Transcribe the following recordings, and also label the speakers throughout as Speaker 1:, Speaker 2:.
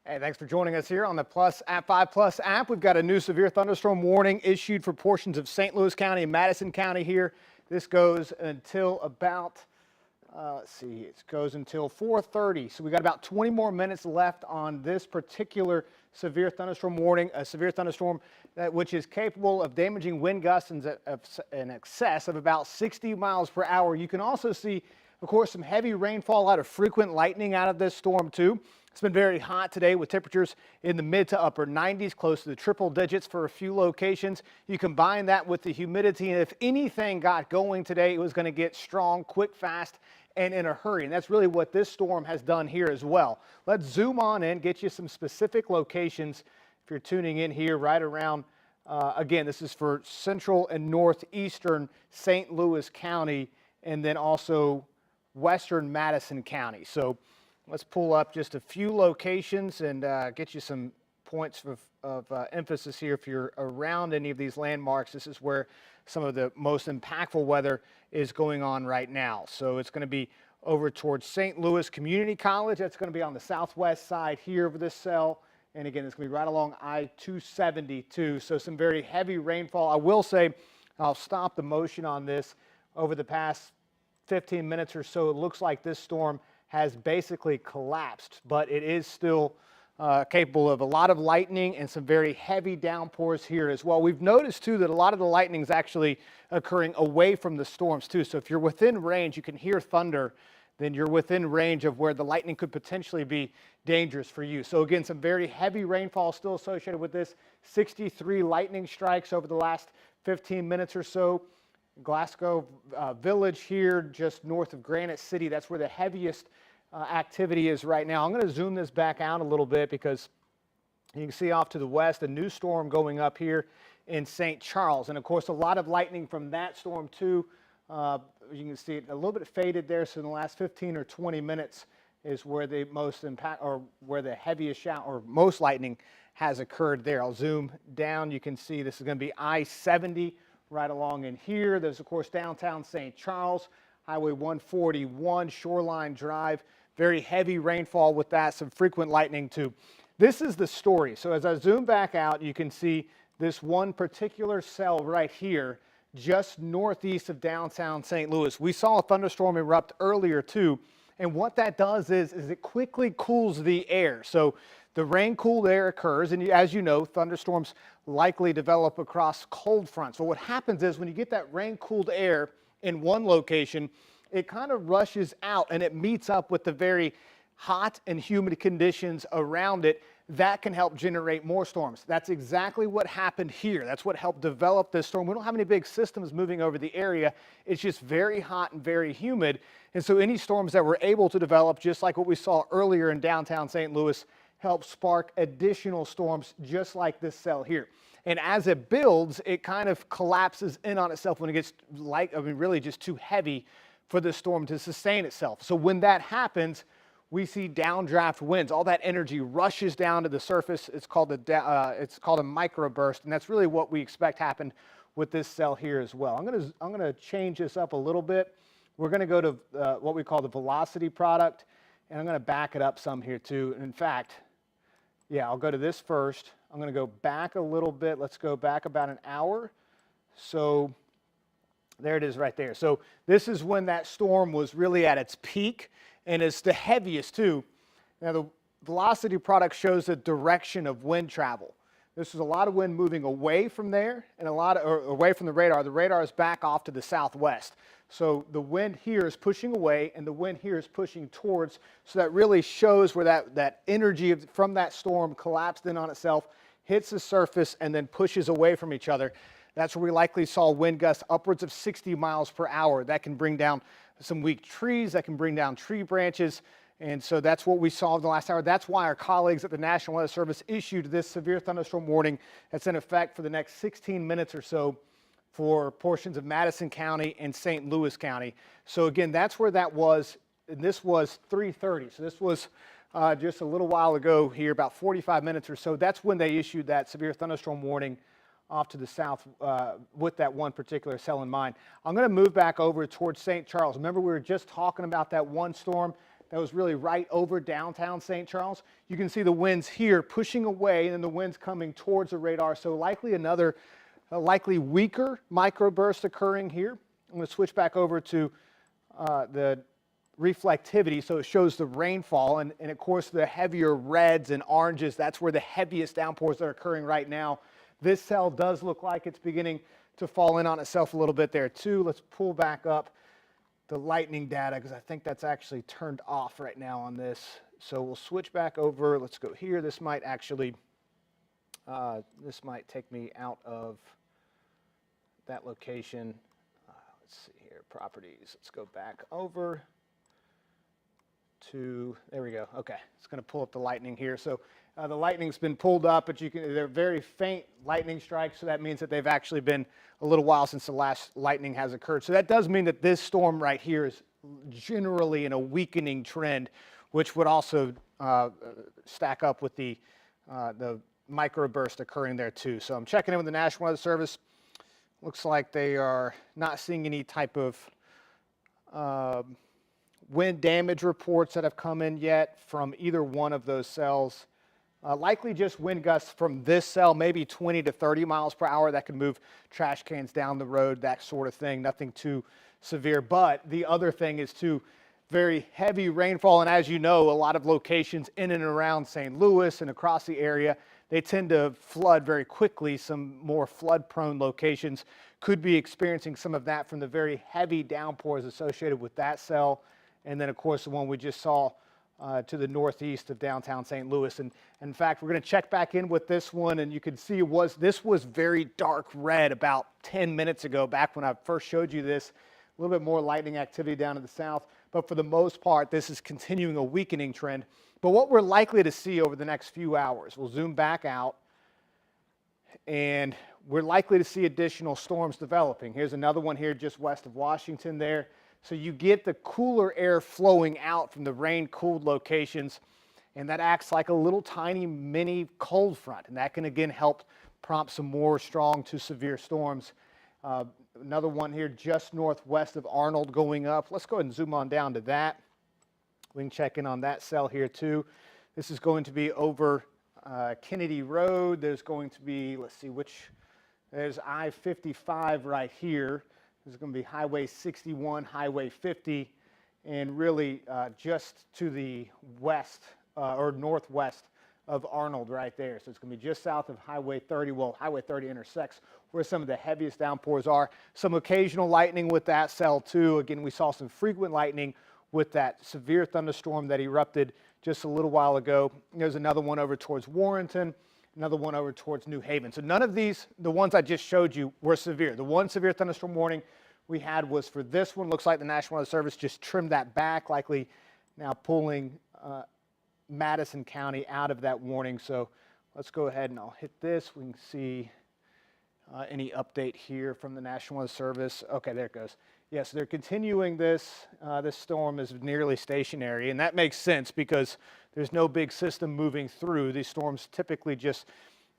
Speaker 1: Hey, thanks for joining us here on the Five Plus app. We've got a new severe thunderstorm warning issued for portions of St. Louis County and Madison County here. This goes until about, it goes until 4:30. So we got about 20 more minutes left on this particular severe thunderstorm warning, a severe thunderstorm which is capable of damaging wind gusts in excess of about 60 miles per hour. You can also see, of course, some heavy rainfall, a lot of frequent lightning out of this storm too. It's been very hot today with temperatures in the mid to upper 90s, close to the triple digits for a few locations. You combine that with the humidity, and if anything got going today, it was going to get strong, quick, fast, and in a hurry. And that's really what this storm has done here as well. Let's zoom on in, get you some specific locations if you're tuning in here right around. Again, this is for central and northeastern St. Louis County, and then also western Madison County. So let's pull up just a few locations and get you some points of emphasis here. If you're around any of these landmarks, this is where some of the most impactful weather is going on right now. So it's going to be over towards St. Louis Community College. That's going to be on the southwest side here of this cell. And again, it's going to be right along I-272. So some very heavy rainfall. I will say, I'll stop the motion on this. Over the past 15 minutes or so, it looks like this storm has basically collapsed, but it is still capable of a lot of lightning and some very heavy downpours here as well. We've noticed too that a lot of the lightning is actually occurring away from the storms too. So if you're within range, you can hear thunder, then you're within range of where the lightning could potentially be dangerous for you. So again, some very heavy rainfall still associated with this. 63 lightning strikes over the last 15 minutes or so. Glasgow Village here, just north of Granite City. That's where the heaviest activity is right now. I'm going to zoom this back out a little bit because you can see off to the west a new storm going up here in St. Charles. And of course, a lot of lightning from that storm too. You can see it a little bit faded there. So in the last 15 or 20 minutes is where the most impact, or where the heaviest shower or most lightning has occurred there. I'll zoom down. You can see this is going to be I-70 right along in here. There's, of course, downtown St. Charles, Highway 141, Shoreline Drive. Very heavy rainfall with that, some frequent lightning too. This is the story. So as I zoom back out, you can see this one particular cell right here, just northeast of downtown St. Louis. We saw a thunderstorm erupt earlier too, and what that does is it quickly cools the air. So the rain-cooled air occurs, and as you know, thunderstorms likely develop across cold fronts. So what happens is when you get that rain-cooled air in one location, it kind of rushes out and it meets up with the very hot and humid conditions around it. That can help generate more storms. That's exactly what happened here. That's what helped develop this storm. We don't have any big systems moving over the area. It's just very hot and very humid. And so any storms that were able to develop, just like what we saw earlier in downtown St. Louis, help spark additional storms just like this cell here. And as it builds, it kind of collapses in on itself when it gets really just too heavy for the storm to sustain itself. So when that happens, we see downdraft winds. All that energy rushes down to the surface. It's called a microburst, and that's really what we expect happened with this cell here as well. I'm gonna change this up a little bit. We're gonna go to what we call the velocity product, and I'm gonna back it up some here too. In fact, yeah, I'll go to this first. I'm going to go back a little bit. Let's go back about an hour. So there it is right there. So this is when that storm was really at its peak, and it's the heaviest too. Now the velocity product shows the direction of wind travel. This is a lot of wind moving away from there and away from the radar. The radar is back off to the southwest. So the wind here is pushing away and the wind here is pushing towards. So that really shows where that energy from that storm collapsed in on itself, hits the surface, and then pushes away from each other. That's where we likely saw wind gusts upwards of 60 miles per hour. That can bring down some weak trees, that can bring down tree branches. And so that's what we saw in the last hour. That's why our colleagues at the National Weather Service issued this severe thunderstorm warning that's in effect for the next 16 minutes or so for portions of Madison County and St. Louis County. So again, that's where that was, and this was 3:30. So this was just a little while ago here, about 45 minutes or so. That's when they issued that severe thunderstorm warning off to the south with that one particular cell in mind. I'm going to move back over towards St. Charles. Remember, we were just talking about that one storm that was really right over downtown St. Charles. You can see the winds here pushing away and then the winds coming towards the radar. So likely another likely weaker microburst occurring here. I'm going to switch back over to the reflectivity, so it shows the rainfall, and of course the heavier reds and oranges, that's where the heaviest downpours are occurring right now. This cell does look like it's beginning to fall in on itself a little bit there too. Let's pull back up the lightning data because I think that's actually turned off right now on this. So we'll switch back over. Let's go here. This might actually, this might take me out of that location. Let's see here, properties. Let's go back over to, there we go. Okay, it's going to pull up the lightning here. So the lightning's been pulled up, but they're very faint lightning strikes, so that means that they've actually been a little while since the last lightning has occurred. So that does mean that this storm right here is generally in a weakening trend, which would also stack up with the microburst occurring there too. So I'm checking in with the National Weather Service. Looks like they are not seeing any type of wind damage reports that have come in yet from either one of those cells. Likely just wind gusts from this cell, maybe 20 to 30 miles per hour. That could move trash cans down the road, that sort of thing. Nothing too severe. But the other thing is too very heavy rainfall. And as you know, a lot of locations in and around St. Louis and across the area, they tend to flood very quickly. Some more flood-prone locations could be experiencing some of that from the very heavy downpours associated with that cell. And then, of course, the one we just saw to the northeast of downtown St. Louis. And in fact, we're going to check back in with this one, and you can see this was very dark red about 10 minutes ago, back when I first showed you this. A little bit more lightning activity down to the south. But for the most part, this is continuing a weakening trend. But what we're likely to see over the next few hours, we'll zoom back out, and we're likely to see additional storms developing. Here's another one here just west of Washington there. So you get the cooler air flowing out from the rain-cooled locations, and that acts like a little tiny mini cold front, and that can again help prompt some more strong to severe storms. Another one here just northwest of Arnold going up. Let's go ahead and zoom on down to that. We can check in on that cell here too. This is going to be over Kennedy Road. There's going to be, let's see there's I-55 right here. This is going to be Highway 61, Highway 50, and really just to the west or northwest of Arnold right there. So it's going to be just south of Highway 30. Well, Highway 30 intersects where some of the heaviest downpours are. Some occasional lightning with that cell too. Again, we saw some frequent lightning with that severe thunderstorm that erupted just a little while ago. There's another one over towards Warrenton, another one over towards New Haven. So none of these, the ones I just showed you, were severe. The one severe thunderstorm warning we had was for this one. Looks like the National Weather Service just trimmed that back, likely now pulling Madison County out of that warning. So let's go ahead and I'll hit this. We can see any update here from the National Weather Service. Okay, there it goes. Yes, they're continuing this. This storm is nearly stationary, and that makes sense because there's no big system moving through. These storms typically just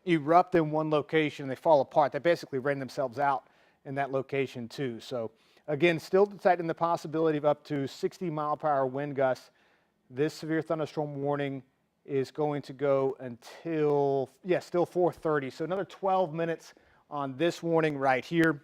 Speaker 1: erupt in one location and they fall apart. They basically rain themselves out in that location too. So again, still detecting the possibility of up to 60 mile per hour wind gusts. This severe thunderstorm warning is going to go until, still 4:30. So another 12 minutes on this warning right here.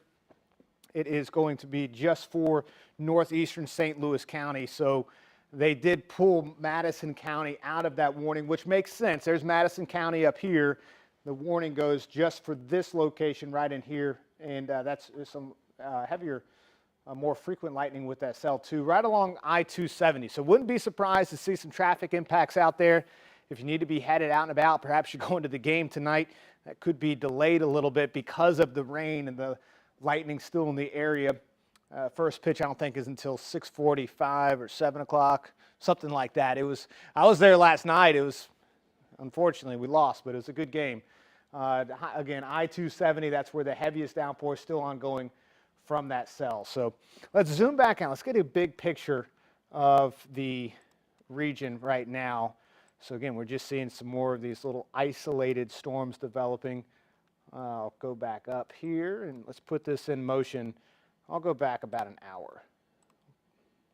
Speaker 1: It is going to be just for northeastern St. Louis County. So they did pull Madison County out of that warning, which makes sense. There's Madison County up here. The warning goes just for this location right in here. And that's some heavier, more frequent lightning with that cell too, right along I-270. So wouldn't be surprised to see some traffic impacts out there. If you need to be headed out and about, perhaps you're going to the game tonight, that could be delayed a little bit because of the rain and the lightning still in the area. First pitch I don't think is until 6:45 or 7 o'clock, something like that. I was there last night. It was, unfortunately, we lost, but it was a good game. Again, I-270, that's where the heaviest downpour is still ongoing from that cell. So let's zoom back out. Let's get a big picture of the region right now. So again, we're just seeing some more of these little isolated storms developing. I'll go back up here and let's put this in motion. I'll go back about an hour.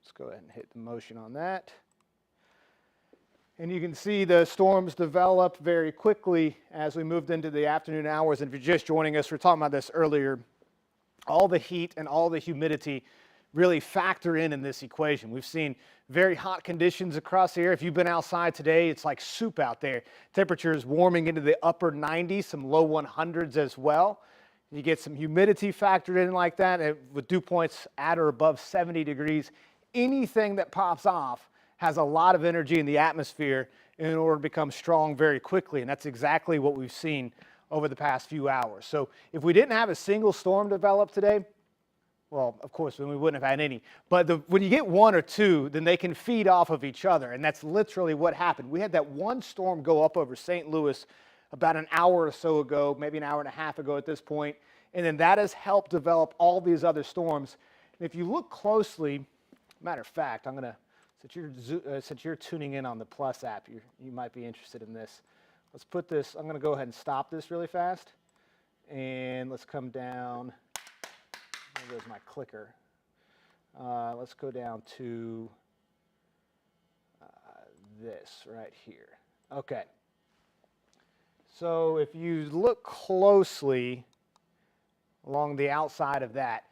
Speaker 1: Let's go ahead and hit the motion on that. And you can see the storms develop very quickly as we moved into the afternoon hours. And if you're just joining us, we were talking about this earlier. All the heat and all the humidity really factor in this equation. We've seen very hot conditions across the air. If you've been outside today, it's like soup out there. Temperatures warming into the upper 90s, some low 100s as well. You get some humidity factored in like that, with dew points at or above 70 degrees. Anything that pops off has a lot of energy in the atmosphere in order to become strong very quickly, and that's exactly what we've seen over the past few hours. So if we didn't have a single storm develop today, well, of course, then we wouldn't have had any. But when you get one or two, then they can feed off of each other, and that's literally what happened. We had that one storm go up over St. Louis about an hour or so ago, maybe an hour and a half ago at this point, and then that has helped develop all these other storms. And if you look closely, matter of fact, I'm going to, since you're tuning in on the Plus app, you might be interested in this. Let's put this, I'm going to go ahead and stop this really fast, and let's come down. There goes my clicker. Let's go down to this right here. Okay. So if you look closely along the outside of that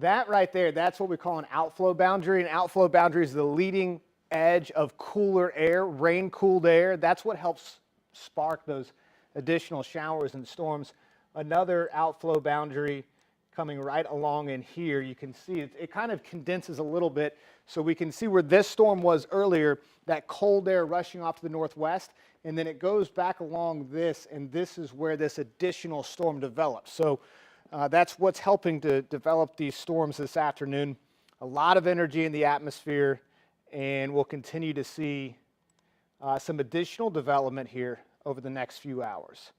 Speaker 1: right there, that's what we call an outflow boundary. An outflow boundary is the leading edge of cooler air, rain-cooled air. That's what helps spark those additional showers and storms. Another outflow boundary coming right along in here, you can see it kind of condenses a little bit, so we can see where this storm was earlier, that cold air rushing off to the northwest, and then it goes back along this, and this is where this additional storm develops. So that's what's helping to develop these storms this afternoon. A lot of energy in the atmosphere, and we'll continue to see some additional development here over the next few hours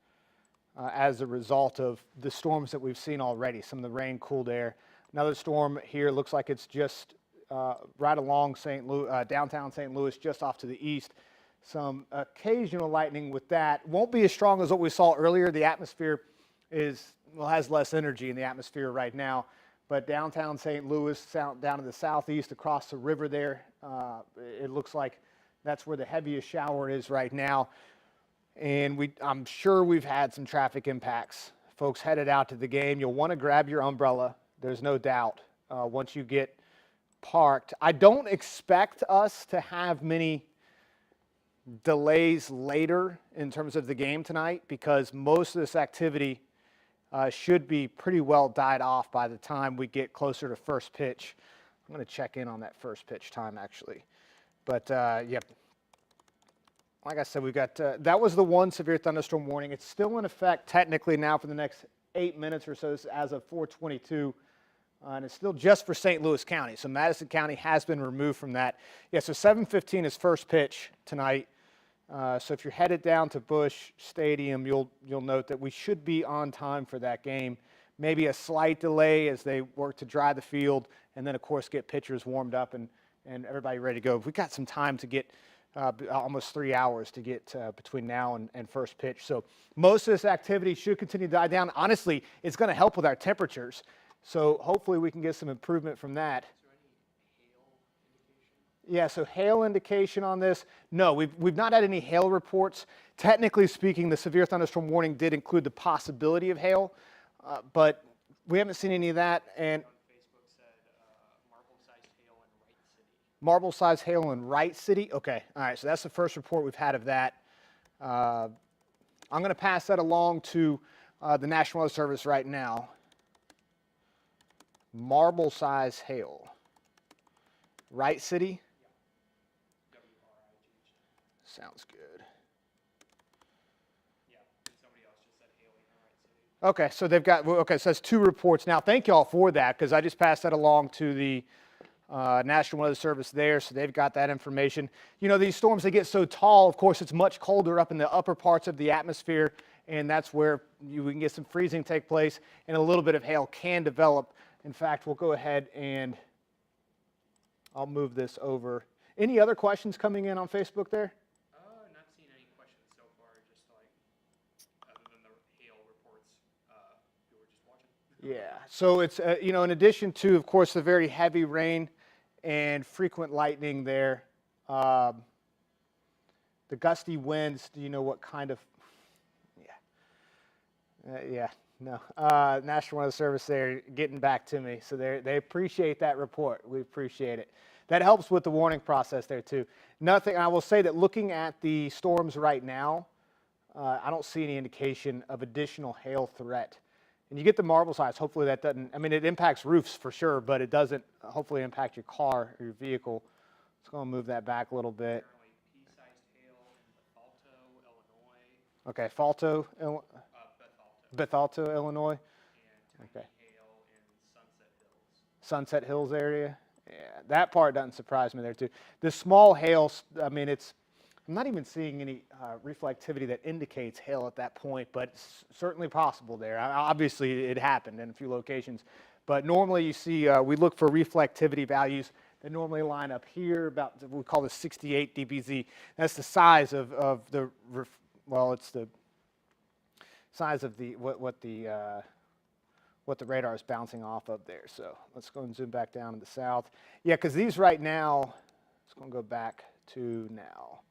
Speaker 1: as a result of the storms that we've seen already, some of the rain-cooled air. Another storm here looks like it's just right along downtown St. Louis, just off to the east. Some occasional lightning with that. Won't be as strong as what we saw earlier. The atmosphere has less energy in the atmosphere right now, but downtown St. Louis, down to the southeast, across the river there, it looks like that's where the heaviest shower is right now. And I'm sure we've had some traffic impacts. Folks headed out to the game, you'll want to grab your umbrella. There's no doubt once you get parked. I don't expect us to have many delays later in terms of the game tonight, because most of this activity should be pretty well died off by the time we get closer to first pitch. I'm going to check in on that first pitch time, actually. But, yeah, like I said, we've got that was the one severe thunderstorm warning. It's still in effect technically now for the next 8 minutes or so as of 4:22. And it's still just for St. Louis County. So Madison County has been removed from that. Yeah, so 7:15 is first pitch tonight. So if you're headed down to Busch Stadium, you'll note that we should be on time for that game. Maybe a slight delay as they work to dry the field, and then of course get pitchers warmed up and everybody ready to go. We've got some time to get almost 3 hours to get between now and first pitch. So most of this activity should continue to die down. Honestly, it's going to help with our temperatures. So hopefully we can get some improvement from that. Yeah, so hail indication on this. No, we've not had any hail reports. Technically speaking, the severe thunderstorm warning did include the possibility of hail, but we haven't seen any of that. And
Speaker 2: Facebook said marble-sized hail in Wright City.
Speaker 1: Marble-sized hail in Wright City? Okay, all right, so that's the first report we've had of that. I'm going to pass that along to the National Weather Service right now. Marble-sized hail. Wright City? Sounds good.
Speaker 2: Yeah, and somebody else just said hailing in Wright City.
Speaker 1: Okay, so they've got, okay, so that's 2 reports. Now, thank you all for that, because I just passed that along to the National Weather Service there, so they've got that information. You know, these storms, they get so tall, of course, it's much colder up in the upper parts of the atmosphere, and that's where we can get some freezing take place, and a little bit of hail can develop. In fact, we'll go ahead and I'll move this over. Any other questions coming in on Facebook there?
Speaker 2: Not seeing any questions so far, just like other than the hail reports we were just watching.
Speaker 1: Yeah, so it's, you know, in addition to, of course, the very heavy rain and frequent lightning there The gusty winds, do you know what kind of, no. National Weather Service, they're getting back to me. So they appreciate that report. We appreciate it. That helps with the warning process there too. Nothing, I will say that looking at the storms right now, I don't see any indication of additional hail threat. And you get the marble size, hopefully that doesn't, I mean, it impacts roofs for sure, but it doesn't hopefully impact your car or your vehicle. Let's go and move that back a little bit.
Speaker 2: Pea-sized hail in Bethalto, Illinois,
Speaker 1: Okay, Falto,
Speaker 2: Bethalto,
Speaker 1: Bethalto, Illinois.
Speaker 2: and
Speaker 1: Okay.
Speaker 2: tiny hail in Sunset Hills.
Speaker 1: Sunset Hills area. Yeah, that part doesn't surprise me there too. The small hail, I mean, I'm not even seeing any reflectivity that indicates hail at that point, but it's certainly possible there. Obviously, it happened in a few locations. But normally you see, we look for reflectivity values that normally line up here, about, we call this 68 dBz. That's the size of the, well, it's the size of the, what the radar is bouncing off of there. So let's go and zoom back down to the south. Yeah, because these right now, let's go and go back to now.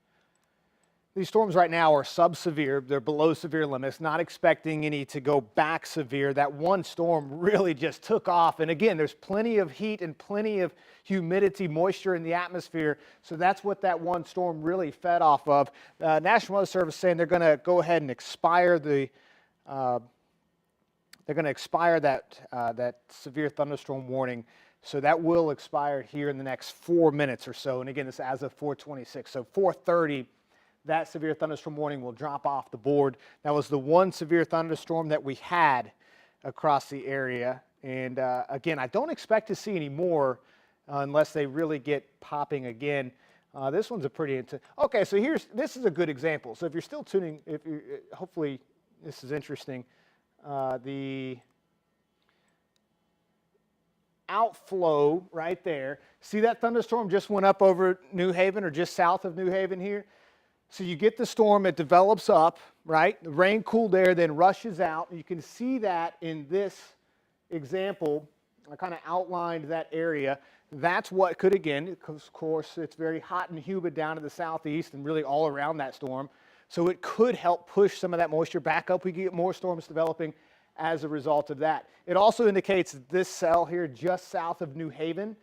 Speaker 1: These storms right now are sub-severe. They're below severe limits, not expecting any to go back severe. That one storm really just took off. And again, there's plenty of heat and plenty of humidity, moisture in the atmosphere. So that's what that one storm really fed off of. National Weather Service saying they're going to go ahead and expire that severe thunderstorm warning. So that will expire here in the next 4 minutes or so. And again, this is as of 4:26. So 4:30. That severe thunderstorm warning will drop off the board. That was the one severe thunderstorm that we had across the area. And again, I don't expect to see any more unless they really get popping again. This one's a pretty intense. Okay, so this is a good example. So if you're still tuning, hopefully this is interesting. The outflow right there. See that thunderstorm just went up over New Haven or just south of New Haven here? So you get the storm, it develops up, right? The rain cooled air then rushes out. You can see that in this example. I kind of outlined that area. That's what could, again, because of course it's very hot and humid down to the southeast and really all around that storm. So it could help push some of that moisture back up. We get more storms developing as a result of that. It also indicates this cell here just south of New Haven.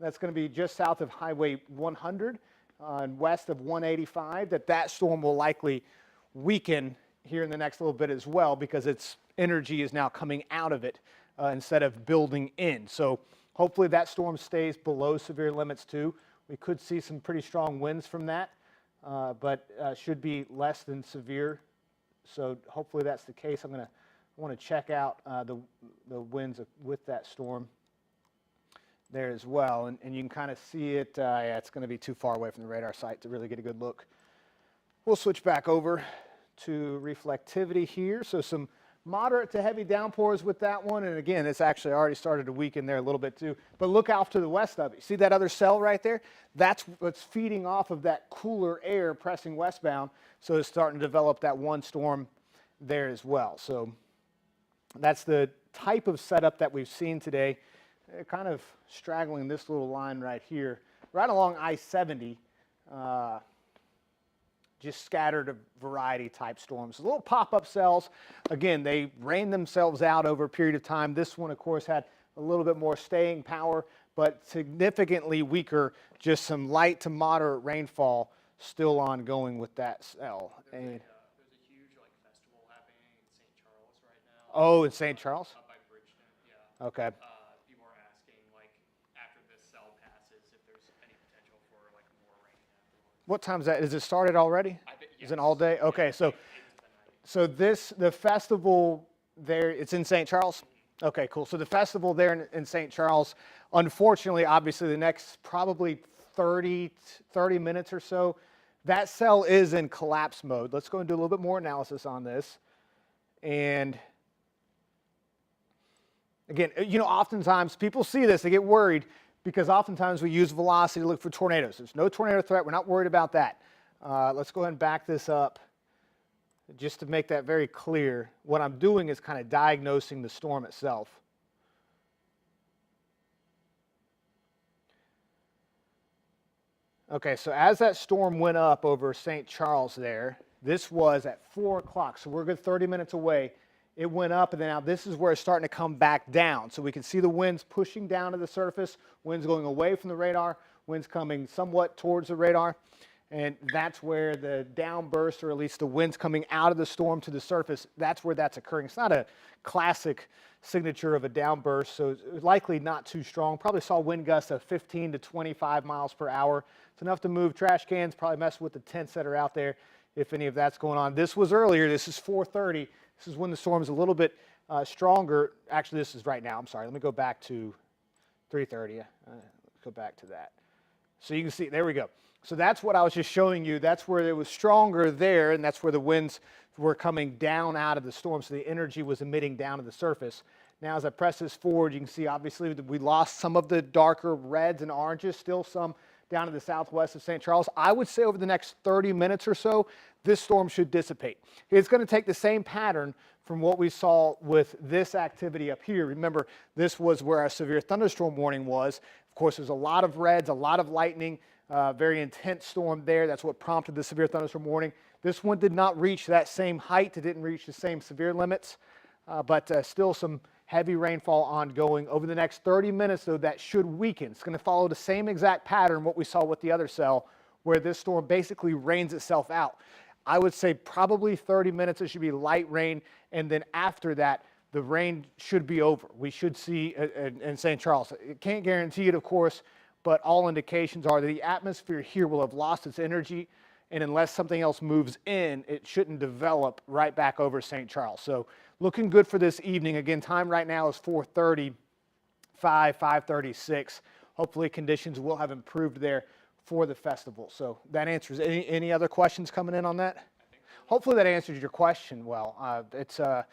Speaker 1: That's going to be just south of Highway 100. And west of 185, that storm will likely weaken here in the next little bit as well because its energy is now coming out of it instead of building in. So hopefully that storm stays below severe limits too. We could see some pretty strong winds from that, but should be less than severe. So hopefully that's the case. I want to check out the winds with that storm there as well, and you can kind of see it. Yeah, it's going to be too far away from the radar site to really get a good look. We'll switch back over to reflectivity here. So some moderate to heavy downpours with that one, and again, it's actually already started to weaken there a little bit too. But look off to the west of it. See that other cell right there? That's what's feeding off of that cooler air pressing westbound. So it's starting to develop that one storm there as well. So that's the type of setup that we've seen today. Kind of straggling this little line right here, right along I-70, just scattered a variety type storms. Little pop-up cells, again, they rain themselves out over a period of time. This one, of course, had a little bit more staying power, but significantly weaker, just some light to moderate rainfall still ongoing with that cell.
Speaker 2: There's a huge festival happening in St. Charles right now.
Speaker 1: Oh, in St. Charles?
Speaker 2: Up by Bridgeton, yeah.
Speaker 1: Okay.
Speaker 2: People are asking, after this cell passes, if there's any potential for more rain afterwards.
Speaker 1: What time is that? Is it started already? Is it all day? Okay, so the festival there, it's in St. Charles? Okay, cool. So the festival there in St. Charles, unfortunately, obviously the next probably 30 minutes or so, that cell is in collapse mode. Let's go and do a little bit more analysis on this. And again, oftentimes people see this, they get worried because oftentimes we use velocity to look for tornadoes. There's no tornado threat. We're not worried about that. Let's go ahead and back this up just to make that very clear. What I'm doing is kind of diagnosing the storm itself. Okay, so as that storm went up over St. Charles there, this was at 4 o'clock, so we're a good 30 minutes away. It went up, and then now this is where it's starting to come back down. So we can see the winds pushing down to the surface, winds going away from the radar, winds coming somewhat towards the radar. And that's where the downburst, or at least the winds coming out of the storm to the surface, that's where that's occurring. It's not a classic signature of a downburst, so it's likely not too strong. Probably saw wind gusts of 15 to 25 miles per hour. It's enough to move trash cans, probably mess with the tents that are out there if any of that's going on. This was earlier. This is 4:30. This is when the storm's a little bit stronger. Actually, this is right now. I'm sorry. Let me go back to 3:30. Let's go back to that. So you can see, there we go. So that's what I was just showing you. That's where it was stronger there, and that's where the winds were coming down out of the storm, so the energy was emitting down to the surface. Now as I press this forward, you can see obviously that we lost some of the darker reds and oranges, still some down to the southwest of St. Charles. I would say over the next 30 minutes or so, this storm should dissipate. It's going to take the same pattern from what we saw with this activity up here. Remember, this was where our severe thunderstorm warning was. Of course, there's a lot of reds, a lot of lightning, very intense storm there. That's what prompted the severe thunderstorm warning. This one did not reach that same height. It didn't reach the same severe limits, but still some heavy rainfall ongoing. Over the next 30 minutes, though, that should weaken. It's going to follow the same exact pattern what we saw with the other cell, where this storm basically rains itself out. I would say probably 30 minutes, it should be light rain, and then after that, the rain should be over. We should see in St. Charles. It can't guarantee it, of course, but all indications are that the atmosphere here will have lost its energy, and unless something else moves in, it shouldn't develop right back over St. Charles. So looking good for this evening. Again, time right now is 4:35, 5:36. Hopefully conditions will have improved there for the festival. So that answers. Any other questions coming in on that? Hopefully that answers your question well.
Speaker 2: I think somebody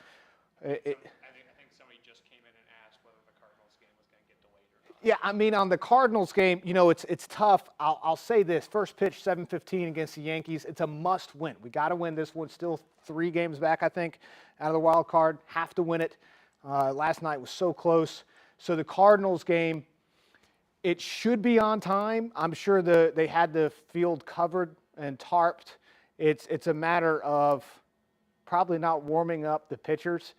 Speaker 2: just came in and asked whether the Cardinals game was going to get delayed or not.
Speaker 1: Yeah, I mean, on the Cardinals game, you know, it's tough. I'll say this. First pitch, 7:15 against the Yankees. It's a must win. We got to win this one. Still 3 games back, I think, out of the wild card. Have to win it. Last night was so close. So the Cardinals game, it should be on time. I'm sure they had the field covered and tarped. It's a matter of probably not warming up the pitchers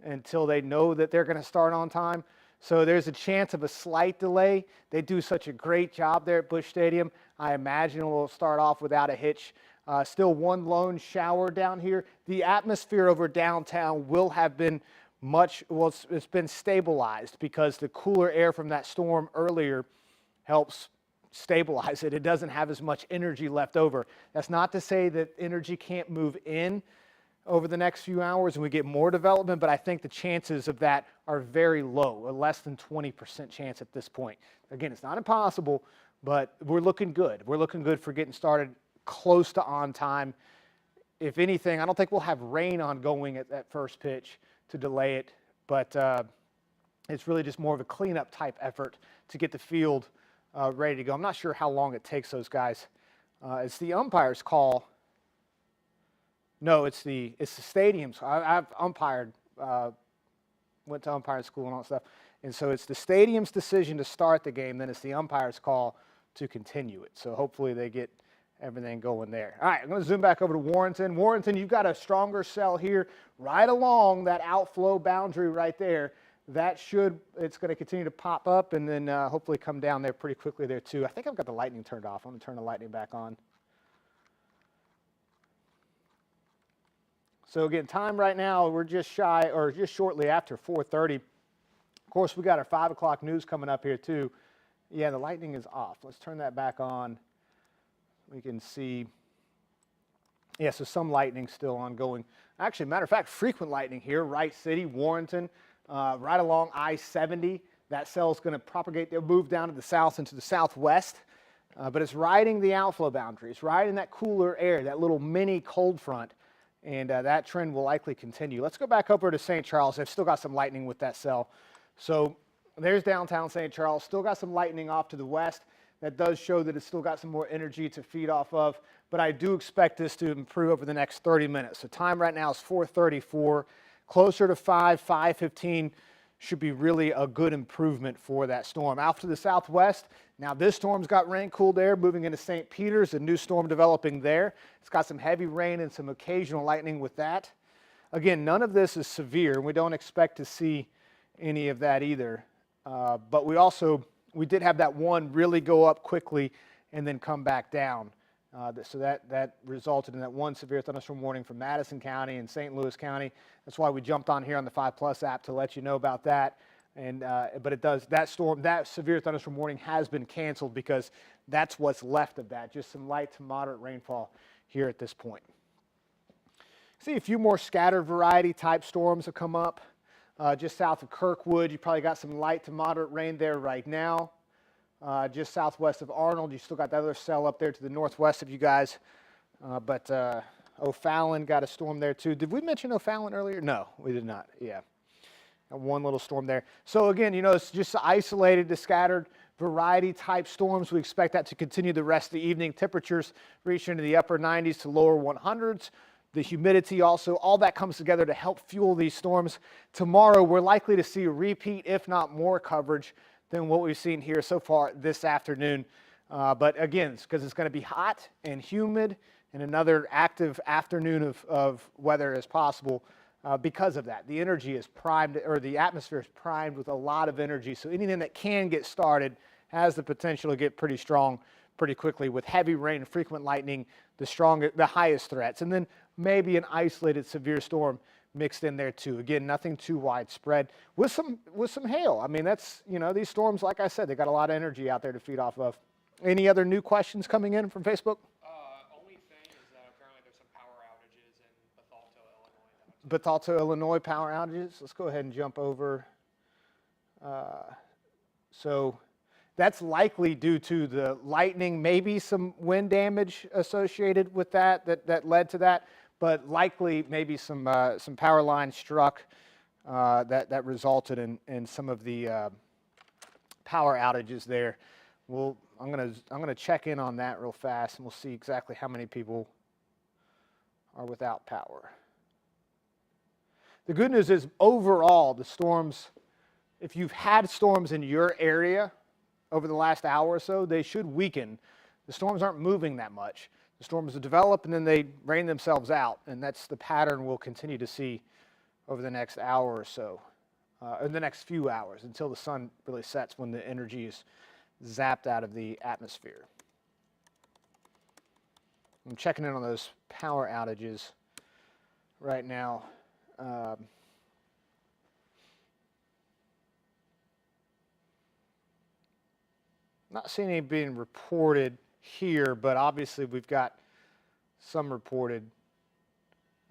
Speaker 1: until they know that they're going to start on time. So there's a chance of a slight delay. They do such a great job there at Busch Stadium. I imagine we'll start off without a hitch. Still one lone shower down here. The atmosphere over downtown will have been it's been stabilized because the cooler air from that storm earlier helps stabilize it. It doesn't have as much energy left over. That's not to say that energy can't move in over the next few hours and we get more development, but I think the chances of that are very low, a less than 20% chance at this point. Again, it's not impossible, but we're looking good. We're looking good for getting started close to on time. If anything, I don't think we'll have rain ongoing at that first pitch to delay it, but it's really just more of a cleanup type effort to get the field ready to go. I'm not sure how long it takes those guys. It's the umpire's call. No, it's the stadium's. I've umpired, went to umpiring school and all that stuff, and so it's the stadium's decision to start the game. Then it's the umpire's call to continue it. So hopefully they get everything going there. All right, I'm going to zoom back over to Warrenton. Warrenton, you've got a stronger cell here right along that outflow boundary right there. It's going to continue to pop up and then hopefully come down there pretty quickly there too. I think I've got the lightning turned off. I'm going to turn the lightning back on. So again, time right now, we're just shortly after 4:30. Of course, we got our 5 o'clock news coming up here too. Yeah, the lightning is off. Let's turn that back on. We can see, yeah, so some lightning still ongoing. Actually, matter of fact, frequent lightning here, Wright City, Warrenton, right along I-70. That cell is going to propagate, they'll move down to the south and to the southwest, but it's riding the outflow boundary. It's riding that cooler air, that little mini cold front, and that trend will likely continue. Let's go back over to St. Charles. They've still got some lightning with that cell. So there's downtown St. Charles, still got some lightning off to the west. That does show that it's still got some more energy to feed off of, but I do expect this to improve over the next 30 minutes. So time right now is 4:34, closer to 5:15 should be really a good improvement for that storm. Out to the southwest, now this storm's got rain cooled air moving into St. Peter's, a new storm developing there. It's got some heavy rain and some occasional lightning with that. Again, none of this is severe, and we don't expect to see any of that either. But we did have that one really go up quickly and then come back down. So that resulted in that one severe thunderstorm warning for Madison County and St. Louis County. That's why we jumped on here on the 5 Plus app to let you know about that. But it does, that severe thunderstorm warning has been canceled because that's what's left of that, just some light to moderate rainfall here at this point. See a few more scattered variety type storms have come up. Just south of Kirkwood, you probably got some light to moderate rain there right now. Just southwest of Arnold, you still got that other cell up there to the northwest of you guys. But O'Fallon got a storm there too. Did we mention O'Fallon earlier? No, we did not. Yeah, one little storm there. So again, it's just isolated to scattered variety type storms. We expect that to continue the rest of the evening. Temperatures reaching into the upper 90s to lower 100s. The humidity also, all that comes together to help fuel these storms. Tomorrow, we're likely to see a repeat, if not more coverage than what we've seen here so far this afternoon. But again, because it's going to be hot and humid and another active afternoon of weather as possible because of that. The energy is primed, or the atmosphere is primed with a lot of energy. So anything that can get started has the potential to get pretty strong pretty quickly with heavy rain and frequent lightning, the highest threats. And then maybe an isolated severe storm mixed in there too. Again, nothing too widespread with some hail. I mean, that's, these storms, like I said, they got a lot of energy out there to feed off of. Any other new questions coming in from Facebook?
Speaker 2: Only thing is that apparently there's some power outages in Bethalto, Illinois.
Speaker 1: Bethalto, Illinois power outages. Let's go ahead and jump over. So that's likely due to the lightning, maybe some wind damage associated with that led to that. But likely maybe some power lines struck that resulted in some of the power outages there. I'm gonna check in on that real fast, and we'll see exactly how many people are without power. The good news is overall the storms, if you've had storms in your area over the last hour or so, they should weaken. The storms aren't moving that much. The storms develop and then they rain themselves out, and that's the pattern we'll continue to see over the next hour or so, or the next few hours until the sun really sets when the energy is zapped out of the atmosphere. I'm checking in on those power outages right now. Not seeing any being reported here, but obviously we've got some reported.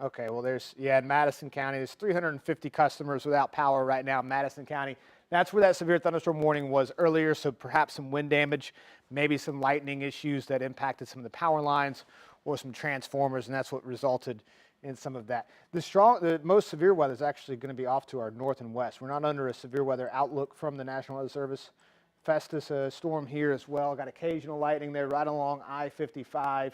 Speaker 1: Okay, well in Madison County, there's 350 customers without power right now in Madison County. That's where that severe thunderstorm warning was earlier, so perhaps some wind damage, maybe some lightning issues that impacted some of the power lines or some transformers, and that's what resulted in some of that. The most severe weather is actually going to be off to our north and west. We're not under a severe weather outlook from the National Weather Service. Festus storm here as well. Got occasional lightning there right along I-55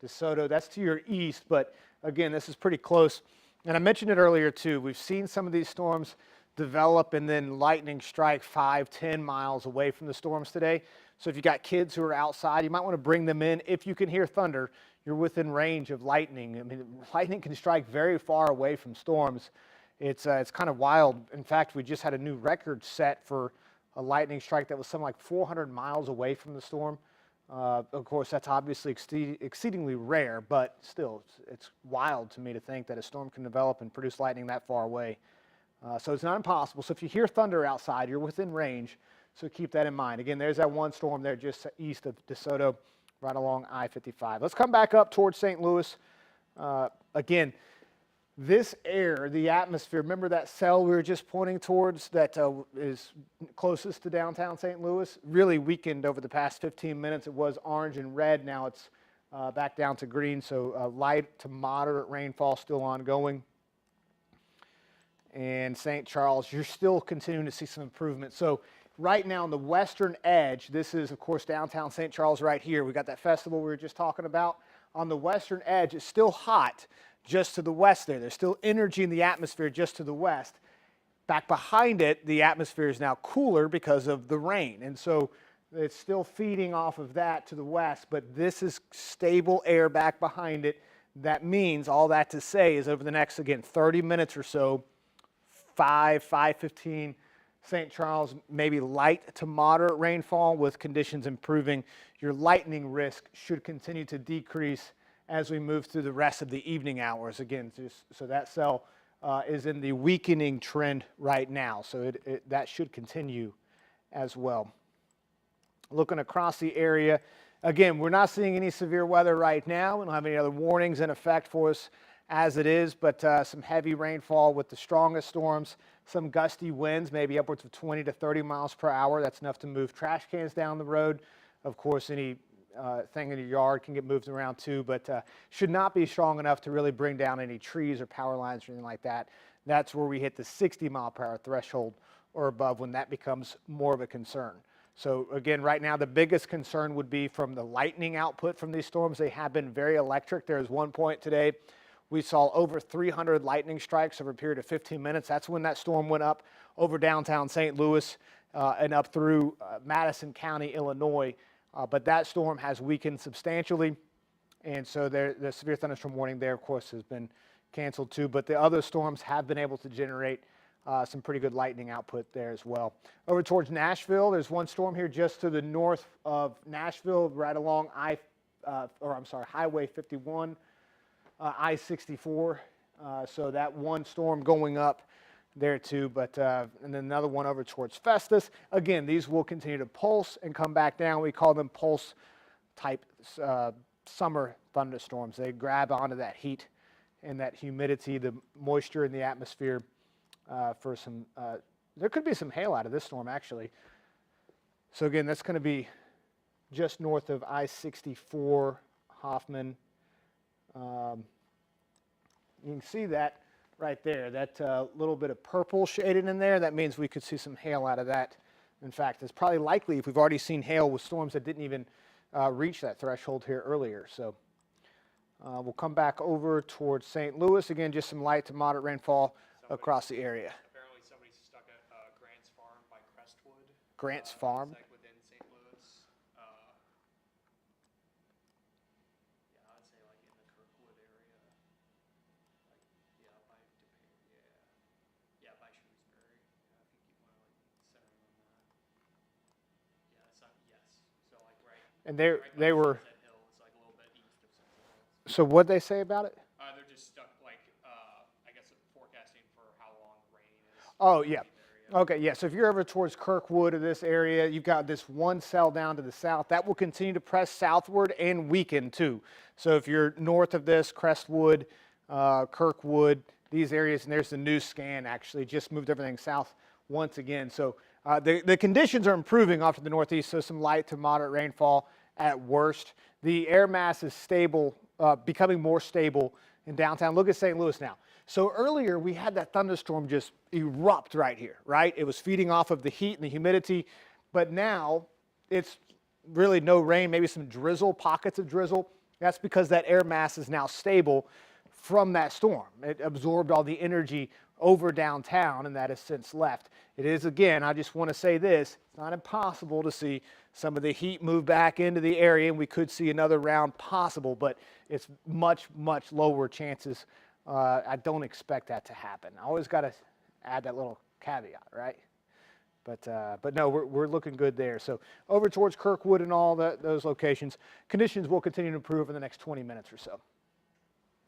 Speaker 1: DeSoto. That's to your east, but again, this is pretty close. And I mentioned it earlier too. We've seen some of these storms develop and then lightning strike 5-10 miles away from the storms today. So if you got kids who are outside, you might want to bring them in. If you can hear thunder, you're within range of lightning. I mean, lightning can strike very far away from storms. It's kind of wild. In fact, we just had a new record set for a lightning strike that was something like 400 miles away from the storm. Of course, that's obviously exceedingly rare, but still, it's wild to me to think that a storm can develop and produce lightning that far away. So it's not impossible. So if you hear thunder outside, you're within range, so keep that in mind. Again, there's that one storm there just east of DeSoto, right along I-55. Let's come back up towards St. Louis. Again, this air, the atmosphere, remember that cell we were just pointing towards that is closest to downtown St. Louis? Really weakened over the past 15 minutes. It was orange and red. Now it's back down to green, so light to moderate rainfall still ongoing. And St. Charles, you're still continuing to see some improvement. So right now on the western edge, this is, of course, downtown St. Charles right here. We got that festival we were just talking about. On the western edge, it's still hot just to the west there. There's still energy in the atmosphere just to the west. Back behind it, the atmosphere is now cooler because of the rain. And so it's still feeding off of that to the west, but this is stable air back behind it. That means, all that to say, is over the next, again, 30 minutes or so, 5:15, St. Charles, maybe light to moderate rainfall with conditions improving. Your lightning risk should continue to decrease as we move through the rest of the evening hours. Again, so that cell is in the weakening trend right now, so that should continue as well. Looking across the area, again, we're not seeing any severe weather right now. We don't have any other warnings in effect for us as it is, but some heavy rainfall with the strongest storms, some gusty winds, maybe upwards of 20 to 30 miles per hour. That's enough to move trash cans down the road. Of course, any thing in your yard can get moved around too, but should not be strong enough to really bring down any trees or power lines or anything like that. That's where we hit the 60 mile per hour threshold or above, when that becomes more of a concern. So again, right now, the biggest concern would be from the lightning output from these storms. They have been very electric. There was one point today we saw over 300 lightning strikes over a period of 15 minutes. That's when that storm went up over downtown St. Louis and up through Madison County, Illinois. But that storm has weakened substantially, and so the severe thunderstorm warning there, of course, has been canceled too. But the other storms have been able to generate some pretty good lightning output there as well. Over towards Nashville, there's one storm here just to the north of Nashville, right along Highway 51, I-64. So that one storm going up there too, but and then another one over towards Festus. Again, these will continue to pulse and come back down. We call them pulse type summer thunderstorms. They grab onto that heat and that humidity, the moisture in the atmosphere for some, there could be some hail out of this storm actually. So again, that's going to be just north of I-64, Hoffman. You can see that right there, that little bit of purple shaded in there. That means we could see some hail out of that. In fact, it's probably likely if we've already seen hail with storms that didn't even reach that threshold here earlier. So we'll come back over towards St. Louis. Again, just some light to moderate rainfall across the area.
Speaker 2: Apparently somebody's stuck at Grant's Farm by Crestwood.
Speaker 1: Grant's Farm?
Speaker 2: It's like within St. Louis. Yeah, I'd say like in the Kirkwood area. Like, yeah, by Shrewsbury. I think you want to like center on that. Yeah, it's not, yes. So like
Speaker 1: And they were,
Speaker 2: Sunset Hill is like a little bit east of Sunset Hill.
Speaker 1: so what'd they say about it?
Speaker 2: They're just stuck like, I guess forecasting for how long rain is.
Speaker 1: Oh, yeah.
Speaker 2: in their area.
Speaker 1: Okay, yeah, so if you're over towards Kirkwood or this area, you've got this one cell down to the south. That will continue to press southward and weaken too. So if you're north of this, Crestwood, Kirkwood, these areas, and there's the new scan actually, just moved everything south once again. So the conditions are improving off to the northeast, so some light to moderate rainfall at worst. The air mass is stable, becoming more stable in downtown. Look at St. Louis now. So earlier we had that thunderstorm just erupt right here, right? It was feeding off of the heat and the humidity, but now it's really no rain, maybe some drizzle, pockets of drizzle. That's because that air mass is now stable from that storm. It absorbed all the energy over downtown, and that has since left. It is, again, I just want to say this, it's not impossible to see some of the heat move back into the area, and we could see another round possible, but it's much, much lower chances. I don't expect that to happen. I always got to add that little caveat, right? But no, we're looking good there. So over towards Kirkwood and all those locations, conditions will continue to improve in the next 20 minutes or so.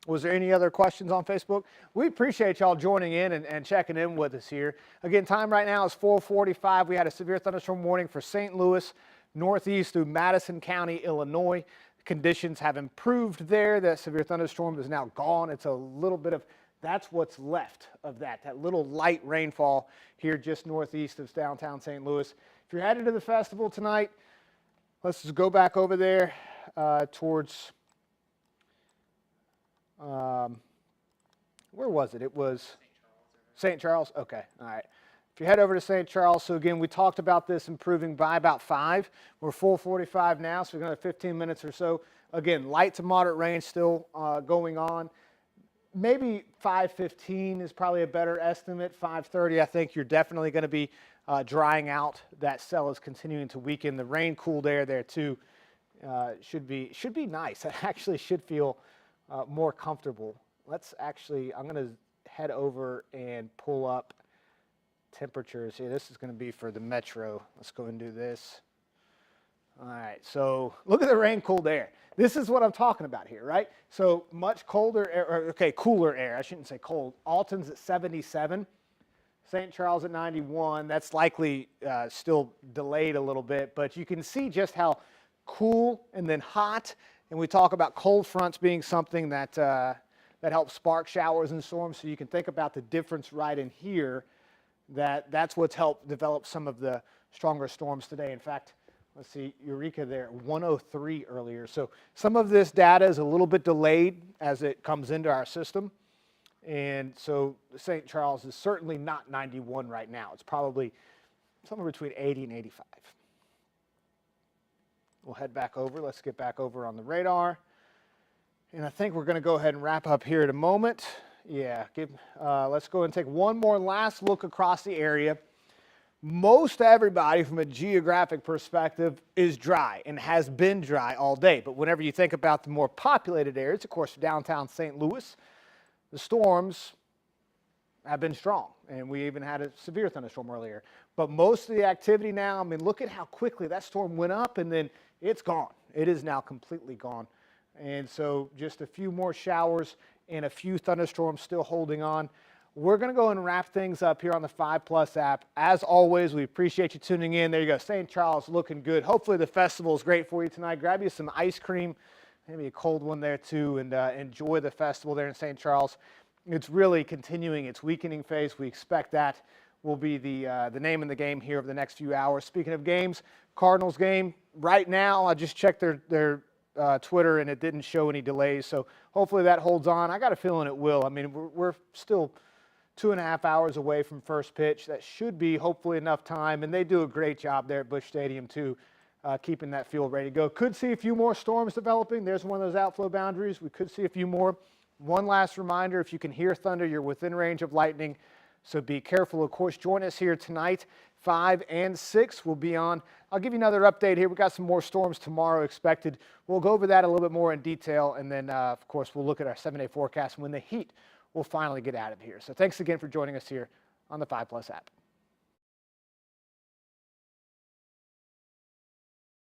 Speaker 1: Was there any other questions on Facebook? We appreciate y'all joining in and checking in with us here. Again, time right now is 4:45. We had a severe thunderstorm warning for St. Louis, northeast through Madison County, Illinois. Conditions have improved there. That severe thunderstorm is now gone. It's a little bit of, that's what's left of that little light rainfall here just northeast of downtown St. Louis. If you're headed to the festival tonight, let's just go back over there towards, where was it? It was St. Charles. Okay, all right. If you head over to St. Charles, so again, we talked about this improving by about 5. We're 4:45 now, so we're going to have 15 minutes or so. Again, light to moderate rain still going on. maybe 5:15 is probably a better estimate. 5:30, I think you're definitely going to be drying out. That cell is continuing to weaken. The rain cooled air there too should be nice. It actually should feel more comfortable. I'm going to head over and pull up temperatures here. This is going to be for the metro. Let's go and do this. All right, so look at the rain cooled air. This is what I'm talking about here, right? So much colder air, cooler air. I shouldn't say cold. Alton's at 77, St. Charles at 91. That's likely still delayed a little bit, but you can see just how cool and then hot. And we talk about cold fronts being something that that helps spark showers and storms. So you can think about the difference right in here. That's what's helped develop some of the stronger storms today. In fact, let's see, Eureka there at 103 earlier. So some of this data is a little bit delayed as it comes into our system. And so St. Charles is certainly not 91 right now. It's probably somewhere between 80 and 85. We'll head back over. Let's get back over on the radar. And I think we're going to go ahead and wrap up here in a moment. Yeah, let's go and take one more last look across the area. Most everybody from a geographic perspective is dry and has been dry all day. But whenever you think about the more populated areas, of course, downtown St. Louis, the storms have been strong. And we even had a severe thunderstorm earlier. But most of the activity now, I mean, look at how quickly that storm went up and then it's gone. It is now completely gone. And so just a few more showers and a few thunderstorms still holding on. We're going to go and wrap things up here on the 5 Plus app. As always, we appreciate you tuning in. There you go, St. Charles looking good. Hopefully the festival is great for you tonight. Grab you some ice cream, maybe a cold one there too, and enjoy the festival there in St. Charles. It's really continuing its weakening phase. We expect that will be the name of the game here over the next few hours. Speaking of games, Cardinals game right now, I just checked their Twitter and it didn't show any delays. So hopefully that holds on. I got a feeling it will. I mean, we're still 2.5 hours away from first pitch. That should be hopefully enough time. And they do a great job there at Busch Stadium too, keeping that field ready to go. Could see a few more storms developing. There's one of those outflow boundaries. We could see a few more. One last reminder, if you can hear thunder, you're within range of lightning. So be careful. Of course, join us here tonight. 5 and 6 will be on. I'll give you another update here. We've got some more storms tomorrow expected. We'll go over that a little bit more in detail. And then, of course, we'll look at our 7-day forecast when the heat will finally get out of here. So thanks again for joining us here on the 5 Plus app.